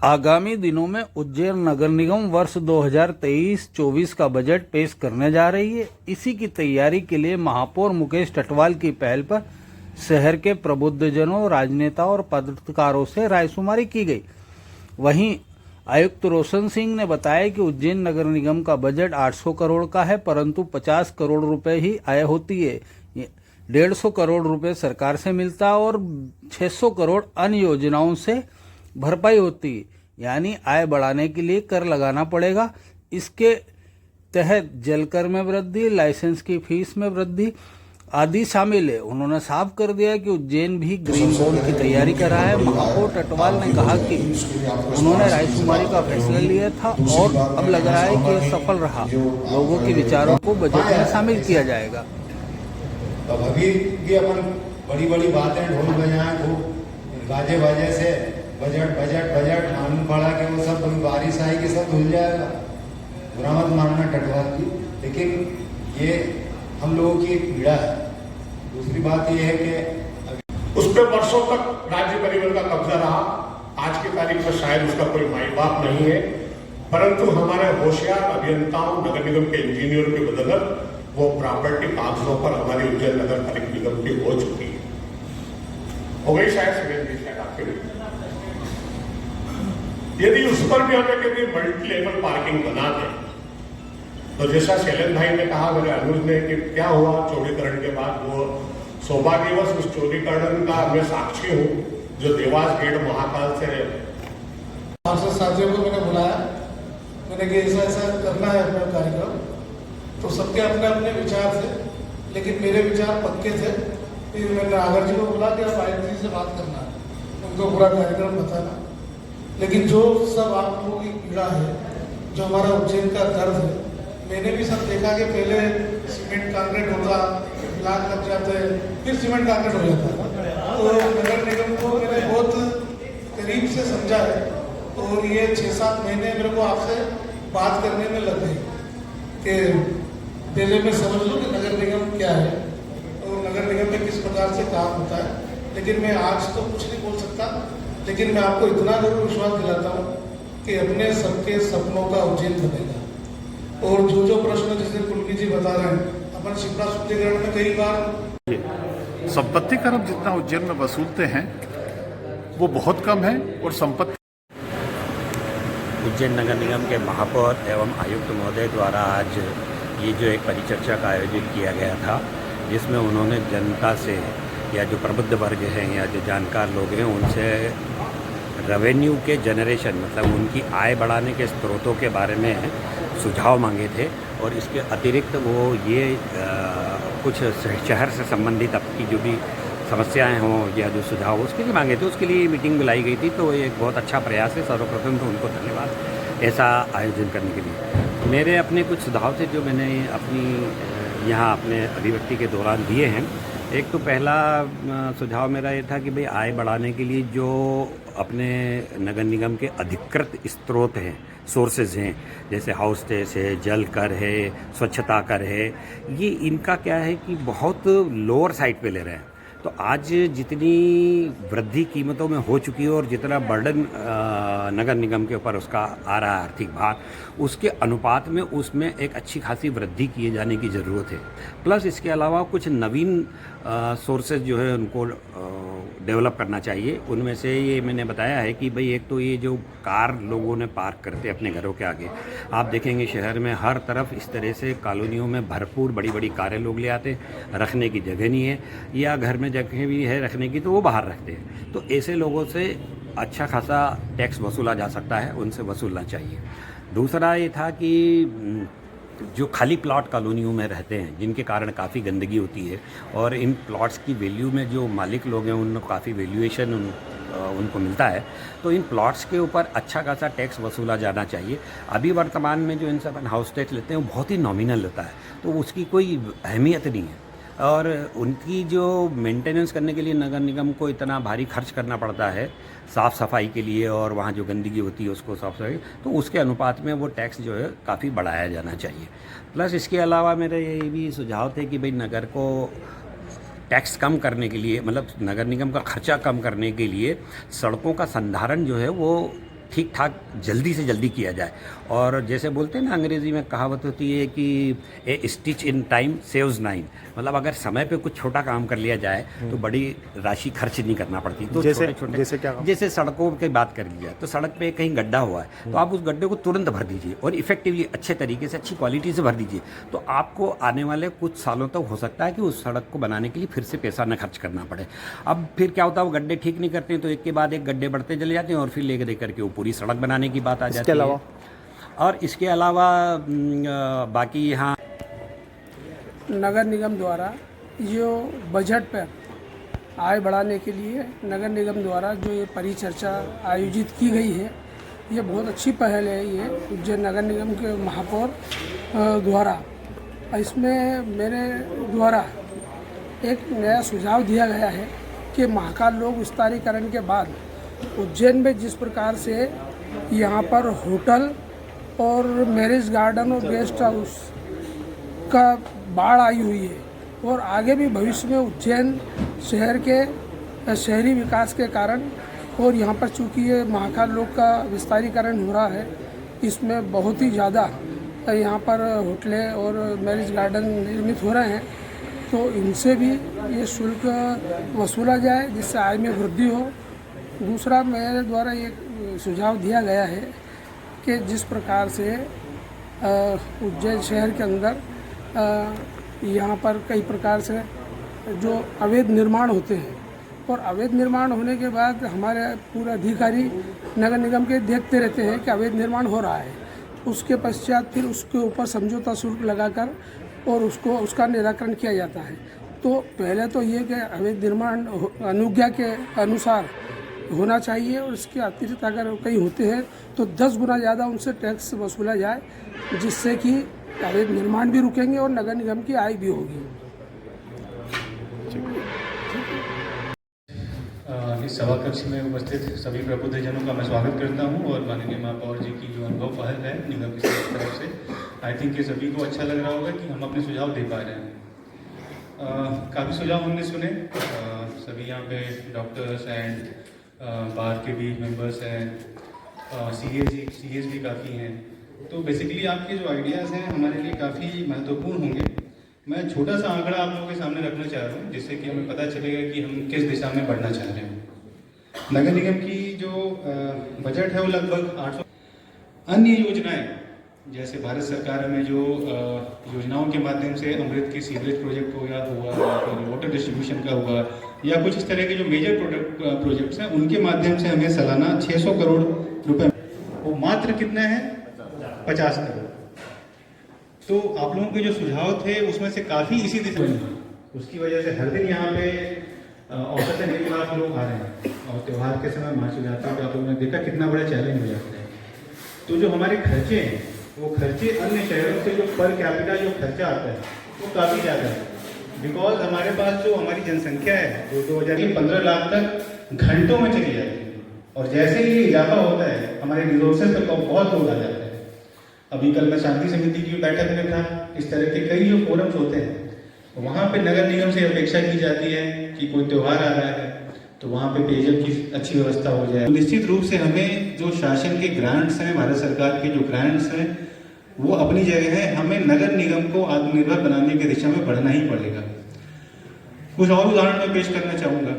आगामी दिनों में उज्जैन नगर निगम वर्ष 2023-24 का बजट पेश करने जा रही है। इसी की तैयारी के लिए महापौर मुकेश टटवाल की पहल पर शहर के प्रबुद्धजनों, राजनेताओं और पत्रकारों से रायशुमारी की गई। वहीं आयुक्त रोशन सिंह ने बताया कि उज्जैन नगर निगम का बजट 800 करोड़ का है, परंतु 50 करोड़ रुपए ही आय होती है। 150 करोड़ रुपए सरकार से मिलता है और 600 करोड़ अन्य योजनाओं से भरपाई होती है। यानी आय बढ़ाने के लिए कर लगाना पड़ेगा। इसके तहत जलकर में वृद्धि, लाइसेंस की फीस में वृद्धि आदि शामिल है। उन्होंने साफ कर दिया कि उज्जैन भी ग्रीन बोर्ड की तैयारी कर रहा है। महापौर टटवाल ने कहा कि उन्होंने रायशुमारी का फैसला लिया था और अब लग रहा है कि यह सफल रहा। लोगों के विचारों को बजट में शामिल किया जाएगा। अब अभी भी अपन बड़ी बड़ी बातें ढोल बजाएं, खूब बाजे बाजे से बजट बजट बजट मालूम पड़ा कि वो सब बारिश आएगी सब धुल जाएगा। बुरा मत मानना टटवाल जी, लेकिन ये हम लोगों की एक पीड़ा है। दूसरी बात ये है कि उस पर वर्षों तक राज्य परिवहन का कब्जा रहा। आज की तारीख में शायद उसका कोई माई बाप नहीं है, परंतु हमारे होशियार अभियंताओं, नगर निगम के इंजीनियर की बदौलत वो प्रॉपर्टी कागजों पर हमारी उज्जैन नगर पालिका निगम की हो चुकी है, हो गई शायद आपके। यदि उस पर भी हमें कभी मल्टी लेवल पार्किंग बना दें, तो जैसा शैलन भाई ने कहा, मेरे अनुज ने, कि क्या हुआ चौड़ीकरण के बाद, वो सौभाग्यवश उस चौड़ीकरण का मैं साक्षी हूँ, जो देवास गेट महाकाल से सांसद साथियों को मैंने बुलाया। मैंने कि ऐसा ऐसा करना है अपना कार्यक्रम, तो सबके अपने अपने विचार थे, लेकिन मेरे विचार पक्के थे। फिर मैंने नागर जी को बोला कि आप आयुक्त जी से बात करना, उनको पूरा कार्यक्रम बताना। लेकिन जो सब आप लोगों की पीड़ा है, जो हमारा उज्जैन का दर्द है, मैंने भी सब देखा कि पहले सीमेंट कंक्रीट होता, ब्लॉक लग जाते, फिर सीमेंट कंक्रीट हो जाता। तो नगर निगम को मैंने बहुत करीब से समझा है और ये 6-7 महीने मेरे को आपसे बात करने में लग गए कि पहले मैं समझ लूँ कि नगर निगम क्या है और नगर निगम में किस प्रकार से काम होता है। लेकिन मैं आज तो कुछ नहीं बोल सकता, लेकिन मैं आपको इतना जरूर विश्वास दिलाता हूँ कि अपने सबके सपनों का उज्जैन बनेगा। और जो प्रश्न जैसे कुलकी जी बता रहे हैं, अपन शिप्रा शुद्धिकरण में कई बार संपत्ति कर जितना उज्जैन में वसूलते हैं वो बहुत कम है, और संपत्ति उज्जैन नगर निगम के महापौर एवं आयुक्त महोदय द्वारा आज ये जो एक परिचर्चा का आयोजन किया गया था, जिसमें उन्होंने जनता से या जो प्रबुद्ध वर्ग हैं या जो जानकार लोग हैं उनसे रेवेन्यू के जनरेशन, मतलब उनकी आय बढ़ाने के स्रोतों के बारे में सुझाव मांगे थे। और इसके अतिरिक्त वो ये कुछ शहर से संबंधित आपकी जो भी समस्याएं हों या जो सुझाव उसके लिए मांगे थे, उसके लिए मीटिंग बुलाई गई थी। तो ये एक बहुत अच्छा प्रयास है। सर्वप्रथम तो उनको धन्यवाद ऐसा आयोजन करने के लिए। मेरे अपने कुछ सुझाव थे जो मैंने अपनी यहाँ अपने अभिव्यक्ति के दौरान दिए हैं। एक तो पहला सुझाव मेरा ये था कि भाई आय बढ़ाने के लिए जो अपने नगर निगम के अधिकृत स्रोत हैं, सोर्सेज हैं, जैसे हाउस टैक्स है, जल कर है, स्वच्छता कर है, ये इनका क्या है कि बहुत लोअर साइड पे ले रहे हैं। तो आज जितनी वृद्धि कीमतों में हो चुकी है और जितना बर्डन नगर निगम के ऊपर उसका आ रहा है आर्थिक भार, उसके अनुपात में उसमें एक अच्छी खासी वृद्धि किए जाने की ज़रूरत है। प्लस इसके अलावा कुछ नवीन सोर्सेज जो है उनको डेवलप करना चाहिए। उनमें से ये मैंने बताया है कि भाई एक तो ये जो कार लोगों ने पार्क करते अपने घरों के आगे, आप देखेंगे शहर में हर तरफ इस तरह से कॉलोनियों में भरपूर बड़ी बड़ी कारें लोग ले आते, रखने की जगह नहीं है, या घर में जगह भी है रखने की तो वो बाहर रखते हैं। तो ऐसे लोगों से अच्छा खासा टैक्स वसूला जा सकता है, उनसे वसूलना चाहिए। दूसरा ये था कि जो खाली प्लॉट कॉलोनियों में रहते हैं, जिनके कारण काफ़ी गंदगी होती है, और इन प्लॉट्स की वैल्यू में जो मालिक लोग हैं उनको काफ़ी वैल्यूएशन उनको मिलता है, तो इन प्लॉट्स के ऊपर अच्छा खासा टैक्स वसूला जाना चाहिए। अभी वर्तमान में जो इनसे अपन हाउस टैक्स लेते हैं वो बहुत ही नॉमिनल होता है, तो उसकी कोई अहमियत नहीं है। और उनकी जो मेंटेनेंस करने के लिए नगर निगम को इतना भारी खर्च करना पड़ता है साफ़ सफाई के लिए, और वहाँ जो गंदगी होती है उसको साफ सफाई, तो उसके अनुपात में वो टैक्स जो है काफ़ी बढ़ाया जाना चाहिए। प्लस इसके अलावा मेरे ये भी सुझाव थे कि भाई नगर को टैक्स कम करने के लिए, मतलब नगर निगम का खर्चा कम करने के लिए सड़कों का संधारण जो है वो ठीक ठाक जल्दी से जल्दी किया जाए। और जैसे बोलते हैं ना, अंग्रेज़ी में कहावत होती है कि ए स्टिच इन टाइम सेव्स 9, मतलब अगर समय पे कुछ छोटा काम कर लिया जाए तो बड़ी राशि खर्च नहीं करना पड़ती। तो जैसे क्या काम? जैसे सड़कों की बात कर ली जाए तो सड़क पे कहीं गड्ढा हुआ है तो आप उस गड्ढे को तुरंत भर दीजिए और इफेक्टिवली अच्छे तरीके से अच्छी क्वालिटी से भर दीजिए, तो आपको आने वाले कुछ सालों तक हो सकता है कि उस सड़क को बनाने के लिए फिर से पैसा न खर्च करना पड़े। अब फिर क्या होता है, वो गड्ढे ठीक नहीं करते हैं तो एक के बाद एक गड्ढे बढ़ते चले जाते हैं और फिर लेकर देकर के वो पूरी सड़क बनाने की बात आ जाती है। और इसके अलावा बाकी यहाँ नगर निगम द्वारा जो बजट पर आय बढ़ाने के लिए नगर निगम द्वारा जो ये परिचर्चा आयोजित की गई है, ये बहुत अच्छी पहल है। ये उज्जैन नगर निगम के महापौर द्वारा, इसमें मेरे द्वारा एक नया सुझाव दिया गया है कि महाकाल लोक विस्तारीकरण के बाद उज्जैन में जिस प्रकार से यहाँ पर होटल और मैरिज गार्डन और गेस्ट हाउस का बाढ़ आई हुई है, और आगे भी भविष्य में उज्जैन शहर के शहरी विकास के कारण, और यहाँ पर चूँकि ये महाकाल लोक का विस्तारीकरण हो रहा है, इसमें बहुत ही ज़्यादा यहाँ पर होटलें और मैरिज गार्डन निर्मित हो रहे हैं, तो इनसे भी ये शुल्क वसूला जाए जिससे आय में वृद्धि हो। दूसरा मेरे द्वारा एक सुझाव दिया गया है कि जिस प्रकार से उज्जैन शहर के अंदर यहाँ पर कई प्रकार से जो अवैध निर्माण होते हैं, और अवैध निर्माण होने के बाद हमारे पूरे अधिकारी नगर निगम के देखते रहते हैं कि अवैध निर्माण हो रहा है, उसके पश्चात फिर उसके ऊपर समझौता शुल्क लगाकर और उसका निराकरण किया जाता है। तो पहले तो ये कि अवैध निर्माण अनुज्ञा के अनुसार होना चाहिए, और इसके अतिरिक्त अगर कहीं होते हैं तो 10 गुना ज़्यादा उनसे टैक्स वसूला जाए, जिससे कि अवैध निर्माण भी रुकेंगे और नगर निगम की आय भी होगी। इस सभा कक्ष में उपस्थित सभी प्रबुद्धजनों का मैं स्वागत करता हूं, और माननीय महापौर जी की जो अनुभव पहल है निगम की तरफ से, आई थिंक ये सभी को अच्छा लग रहा होगा कि हम अपने सुझाव दे पा रहे हैं। काफ़ी सुझाव हमने सुने, सभी यहाँ पे डॉक्टर्स एंड बार के भी मेंबर्स हैं, सीएस भी काफ़ी हैं, तो बेसिकली आपके जो आइडियाज़ हैं हमारे लिए काफ़ी महत्वपूर्ण होंगे। मैं छोटा सा आंकड़ा आप लोगों के सामने रखना चाह रहा हूँ, जिससे कि हमें पता चलेगा कि हम किस दिशा में बढ़ना चाह रहे हैं। नगर निगम की जो बजट है वो लगभग 800। अन्य योजनाएं जैसे भारत सरकार में जो योजनाओं के माध्यम से अमृत के सीवरेज प्रोजेक्ट हुआ या फिर वाटर डिस्ट्रीब्यूशन का हुआ, या कुछ इस तरह के जो मेजर प्रोजेक्ट्स हैं, उनके माध्यम से हमें सालाना 600 करोड़ रुपए, वो मात्र कितना है 50 करोड़। तो आप लोगों के जो सुझाव थे उसमें से काफ़ी इसी दिशा में, उसकी वजह से हर दिन यहाँ पे औसतन 1 लाख लोग आ रहे हैं, और त्यौहार के समय मार्च हो जाता है, तो आप लोगों ने देखा कितना बड़ा चैलेंज हो जाता है। तो जो हमारे खर्चे हैं वो खर्चे अन्य शहरों से जो पर कैपिटा जो खर्चा आता है वो काफ़ी ज़्यादा है, बिकॉज हमारे पास जो हमारी जनसंख्या है वो 2015 लाख तक घंटों में चली जाती है, और जैसे ही ये इजाफा होता है हमारे रिसोर्सेज पर बहुत लोग आ जाते हैं। अभी कल मैं शांति समिति की बैठक में था, इस तरह के कई जो फोरम्स होते हैं वहाँ पे नगर निगम से अपेक्षा की जाती है कि कोई त्यौहार आ रहा है तो वहाँ पे पेयजल की अच्छी व्यवस्था हो जाए। तो निश्चित रूप से हमें जो शासन के ग्रांट्स हैं, भारत सरकार के जो ग्रांट्स हैं वो अपनी जगह है, हमें नगर निगम को आत्मनिर्भर बनाने की दिशा में बढ़ना ही पड़ेगा। कुछ और उदाहरण मैं पेश करना चाहूँगा।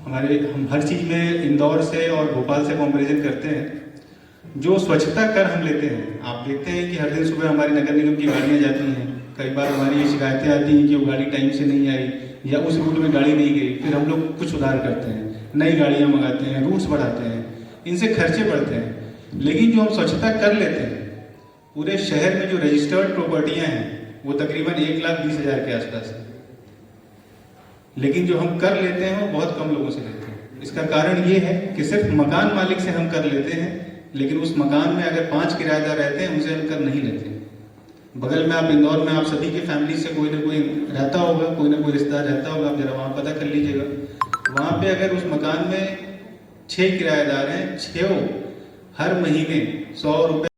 हम हर चीज़ में इंदौर से और भोपाल से कंपेरिजन करते हैं। जो स्वच्छता कर हम लेते हैं, आप देखते हैं कि हर दिन सुबह हमारी नगर निगम की गाड़ियाँ जाती हैं, कई बार हमारी ये शिकायतें आती हैं कि वो गाड़ी टाइम से नहीं आई या उस रूट में गाड़ी नहीं गई, फिर हम लोग कुछ सुधार करते हैं, नई गाड़ियाँ मंगाते हैं, रूट्स बढ़ाते हैं, इनसे खर्चे बढ़ते हैं। लेकिन जो हम स्वच्छता कर लेते हैं, पूरे शहर में जो रजिस्टर्ड प्रॉपर्टियाँ हैं वो तकरीबन 1,20,000 के आसपास है, लेकिन जो हम कर लेते हैं वो बहुत कम लोगों से लेते हैं। इसका कारण ये है कि सिर्फ मकान मालिक से हम कर लेते हैं, लेकिन उस मकान में अगर 5 किराएदार रहते हैं उनसे हम कर नहीं लेते। बगल में आप इंदौर में आप सभी की फैमिली से कोई ना कोई रहता होगा, कोई ना कोई रिश्तेदार रहता होगा, आप जरा वहाँ पता कर लीजिएगा। वहाँ पे अगर उस मकान में 6 किराएदार हैं, 6 हर महीने 100 रुपये